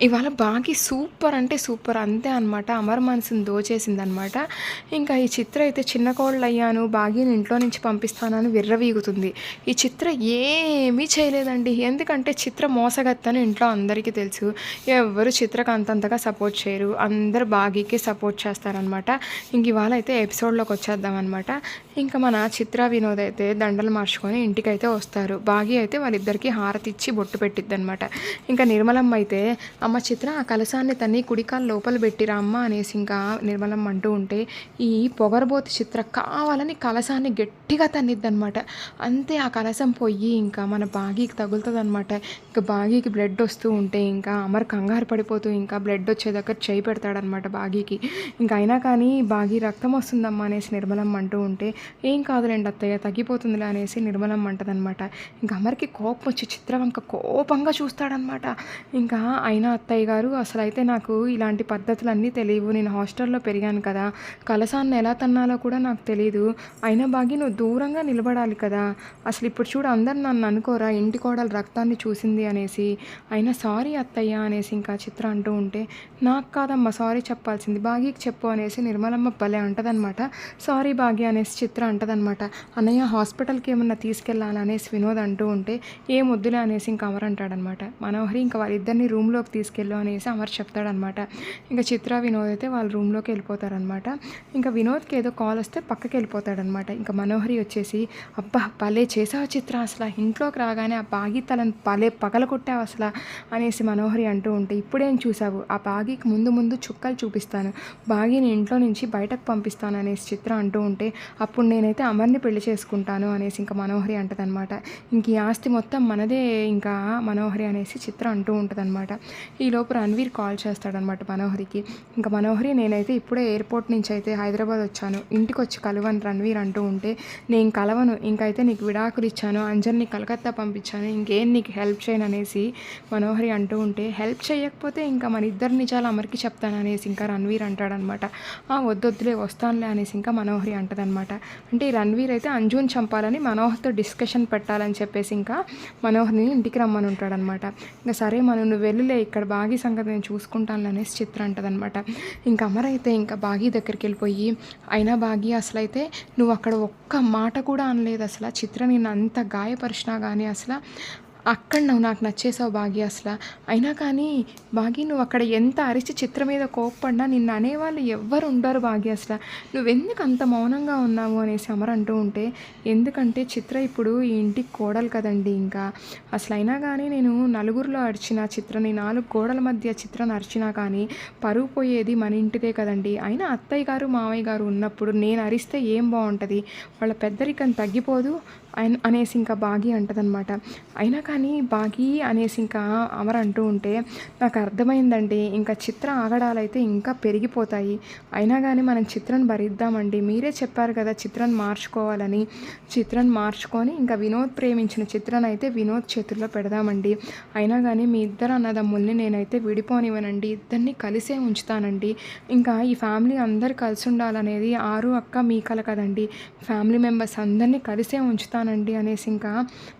ఇవాళ బాగి సూపర్ అంటే సూపర్ అంతే అనమాట. అమర్ మనసుని దోచేసిందనమాట. ఇంకా ఈ చిత్ర అయితే చిన్న కోడలయ్యాను, బాగీని ఇంట్లో నుంచి పంపిస్తానని విర్రవీగుతుంది. ఈ చిత్ర ఏమీ చేయలేదండి. ఎందుకంటే చిత్ర మోసగత్తని ఇంట్లో అందరికీ తెలుసు. ఎవ్వరు చిత్రకు అంతంతగా సపోర్ట్ చేయరు. అందరూ బాగీకే సపోర్ట్ చేస్తారనమాట. ఇంక ఇవాళ అయితే ఎపిసోడ్‌లోకి వచ్చేద్దామనమాట. ఇంకా మన చిత్ర, వినోద్ అయితే దండలు మార్చుకొని ఇంటికైతే వస్తారు. బాగీ అయితే వాళ్ళిద్దరికీ హారతిచ్చి బొట్టు పెట్టిద్దనమాట. ఇంకా నిర్మలమ్మ అయితే అమ్మ చిత్ర ఆ కలశాన్ని తన్ని కుడికాలు లోపల పెట్టిరా అమ్మ అనేసి ఇంకా నిర్మలమ్మ అంటూ ఉంటే ఈ పొగరబోతు చిత్ర కావాలని కలశాన్ని గట్టిగా తన్నిద్దనమాట. అంతే ఆ కలశం పొయ్యి ఇంకా మన బాగీకి తగులుతుందనమాట. ఇంకా బాగీకి బ్లడ్ వస్తూ ఉంటే ఇంకా అమర్ కంగారు పడిపోతూ ఇంకా బ్లడ్ వచ్చే దగ్గర చేయి పెడతాడనమాట బాగీకి. ఇంకా అయినా కానీ బాగీ రక్తం వస్తుందమ్మా అనేసి నిర్మలమ్మ అంటూ ఉంటే ఏం కాదులేండి అత్తయ్య తగ్గిపోతుందిలే అనేసి నిర్మలమ్మ అంటదనమాట. ఇంకా అమర్కి కోపం వచ్చి చిత్రవంక కోపంగా చూస్తాడనమాట. ఇంకా అయినా అత్తయ్య గారు అసలైతే నాకు ఇలాంటి పద్ధతులన్నీ తెలియవు. నేను హాస్టల్లో పెరిగాను కదా, కలసాన్ని ఎలా తన్నాలో కూడా నాకు తెలీదు. అయినా బాగి నువ్వు దూరంగా నిలబడాలి కదా. అసలు ఇప్పుడు చూడు అందరు నన్ను అనుకోరా ఇంటి కోడలు రక్తాన్ని చూసింది అనేసి. అయినా సారీ అత్తయ్య అనేసి ఇంకా చిత్ర అంటూ ఉంటే నాకు కాదమ్మా సారీ చెప్పాల్సింది బాగీకి చెప్పు అనేసి నిర్మలమ్మ భలే అంటదనమాట. సారీ బాగి అనేసి చిత్ర అంటదనమాట. అన్నయ్య హాస్పిటల్కి ఏమన్నా తీసుకెళ్ళాలనేసి వినోద్ అంటూ ఉంటే ఏం వద్దులే అనేసి ఇంకా అమర్ అంటాడనమాట. మనోహరి ఇంకా వాళ్ళిద్దరిని రూమ్లోకి తీసుకెళ్ళు అనేసి అమర్ చెప్తాడనమాట. ఇంకా చిత్ర, వినోద్ అయితే వాళ్ళ రూమ్లోకి వెళ్ళిపోతారనమాట. ఇంకా వినోద్కి ఏదో కాల్ వస్తే పక్కకి వెళ్ళిపోతాడనమాట. ఇంకా మనోహరి వచ్చేసి అబ్బా భలే చేసావు చిత్ర, అసలు ఇంట్లోకి రాగానే ఆ బాగి తలను భలే పగలగొట్టావు అసలు అనేసి మనోహరి అంటూ ఉంటే ఇప్పుడేం చూసావు, ఆ బాగికి ముందు ముందు చుక్కలు చూపిస్తాను, బాగిని ఇంట్లో నుంచి బయటకు పంపిస్తాను అనేసి చిత్ర అంటూ ఉంటే అప్పుడు నేనైతే అమర్ని పెళ్లి చేసుకుంటాను అనేసి ఇంకా మనోహరి అంటదనమాట. ఇంక ఈ ఆస్తి మొత్తం మనదే ఇంకా మనోహరి అనేసి చిత్ర అంటూ ఉంటుందన్నమాట. ఈలోపు రణవీర్ కాల్ చేస్తాడనమాట మనోహరికి. ఇంకా మనోహరి నేనైతే ఇప్పుడే ఎయిర్పోర్ట్ నుంచి అయితే హైదరాబాద్ వచ్చాను, ఇంటికి వచ్చి కలవని రణవీర్ అంటూ ఉంటే నేను కలవను, ఇంకైతే నీకు విడాకులు ఇచ్చాను, అంజన్ని కలకత్తా పంపించాను, ఇంకేం నీకు హెల్ప్ చేయను అనేసి మనోహరి అంటూ ఉంటే హెల్ప్ చేయకపోతే ఇంకా మన ఇద్దరు నిజాలు అమర్కి చెప్తాను అనేసి ఇంకా రణవీర్ అంటాడనమాట. వద్దొద్దులే వస్తానులే అనేసి ఇంకా మనోహరి అంటదనమాట. అంటే ఈ రణవీర్ అయితే అంజుని చంపాలని మనోహర్తో డిస్కషన్ పెట్టాలని చెప్పేసి ఇంకా మనోహర్ని ఇంటికి రమ్మని ఉంటాడనమాట. ఇంకా సరే నువ్వు వెళ్ళిలే, ఇక్కడ బాగీ సంగతి నేను చూసుకుంటాను అనేసి చిత్ర అంటదనమాట. ఇంకా అమర్ అయితే ఇంకా బాగీ దగ్గరికి వెళ్ళిపోయి అయినా బాగీ అసలైతే నువ్వు అక్కడ ఒక్క మాట కూడా అనలేదు అసలు, చిత్ర నిన్ను అంత గాయపరిచినా కానీ అసలు అక్కడ నువ్వు నాకు నచ్చేసావు బాగి అసలు. అయినా కానీ బాగి నువ్వు అక్కడ ఎంత అరిచి చిత్ర మీద కోప్పడినా నిన్ను అనేవాళ్ళు ఎవ్వరు ఉండరు బాగి అసలు, నువ్వెందుకు అంత మౌనంగా ఉన్నావు అనేసి అమర్ అంటూ ఉంటే ఎందుకంటే చిత్ర ఇప్పుడు ఈ ఇంటికి కోడలు కదండి. ఇంకా అసలు అయినా కానీ నేను నలుగురిలో అరిచిన చిత్రని, 4 గోడల మధ్య చిత్రను అరిచినా కానీ పరువు పోయేది మన ఇంటిదే కదండి. అయినా అత్తయ్య గారు మావయ్య గారు ఉన్నప్పుడు నేను అరిస్తే ఏం బాగుంటుంది, వాళ్ళ పెద్దరికం తగ్గిపోదు అనేసి ఇంకా బాగి అంటదనమాట. అయినా కానీ బాగి అనేసి ఇంకా అమర్ అంటూ ఉంటే నాకు అర్థమైందండి, ఇంకా చిత్ర ఆగడాలైతే ఇంకా పెరిగిపోతాయి. అయినా కానీ మనం చిత్రను భరిద్దామండి, మీరే చెప్పారు కదా చిత్రను మార్చుకోవాలని. చిత్రను మార్చుకొని ఇంకా వినోద్ ప్రేమించిన చిత్రను అయితే వినోద్ చేతుల్లో పెడదామండి. అయినా కానీ మీ ఇద్దరు అన్నదమ్ముల్ని నేనైతే విడిపోనివ్వనండి, ఇద్దరిని కలిసే ఉంచుతానండి. ఇంకా ఈ ఫ్యామిలీ అందరు కలిసి ఉండాలనేది ఆరు అక్క మీ కల కదండి, ఫ్యామిలీ మెంబర్స్ అందరినీ కలిసే ఉంచుతానండి అనేసి ఇంకా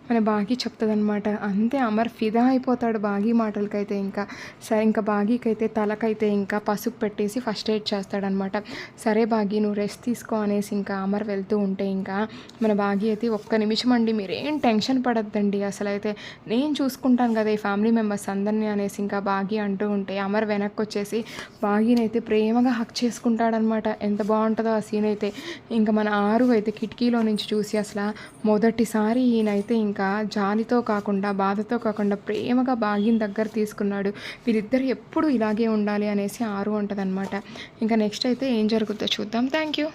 మన బాగి చెప్తుందనమాట. అంతే అమర్ ఫిదా అయిపోతాడు బాగి మాటలకైతే. ఇంకా సరే ఇంకా బాగీకైతే తలకైతే ఇంకా పసుపు పెట్టేసి ఫస్ట్ ఎయిడ్ చేస్తాడనమాట. సరే బాగి నువ్వు రెస్ట్ తీసుకో అనేసి ఇంకా అమర్ వెళ్తూ ఉంటే ఇంకా మన బాగి అయితే ఒక్క నిమిషం అండి మీరేం టెన్షన్ పడద్దండి, అసలు అయితే నేను చూసుకుంటాను కదా ఈ ఫ్యామిలీ మెంబర్స్ అందరినీ అనేసి ఇంకా బాగి అంటూ ఉంటే అమర్ వెనక్కి వచ్చేసి బాగినైతే ప్రేమగా హక్ చేసుకుంటాడనమాట. ఎంత బాగుంటుందో ఆ సీన్ అయితే. ఇంకా మన ఆరు అయితే కిటికీలో నుంచి చూసి అసలు మొదటిసారి ఈయనైతే ఇంకా జాలితో కాకుండా బాధతో కాకుండా ప్రేమగా బాగిన దగ్గర తీసుకున్నాడు, వీళ్ళిద్దరు ఎప్పుడు ఇలాగే ఉండాలి అనేసి ఆరు అంటదనమాట. ఇంకా నెక్స్ట్ అయితే ఏం జరుగుతుందో చూద్దాం. Thank you.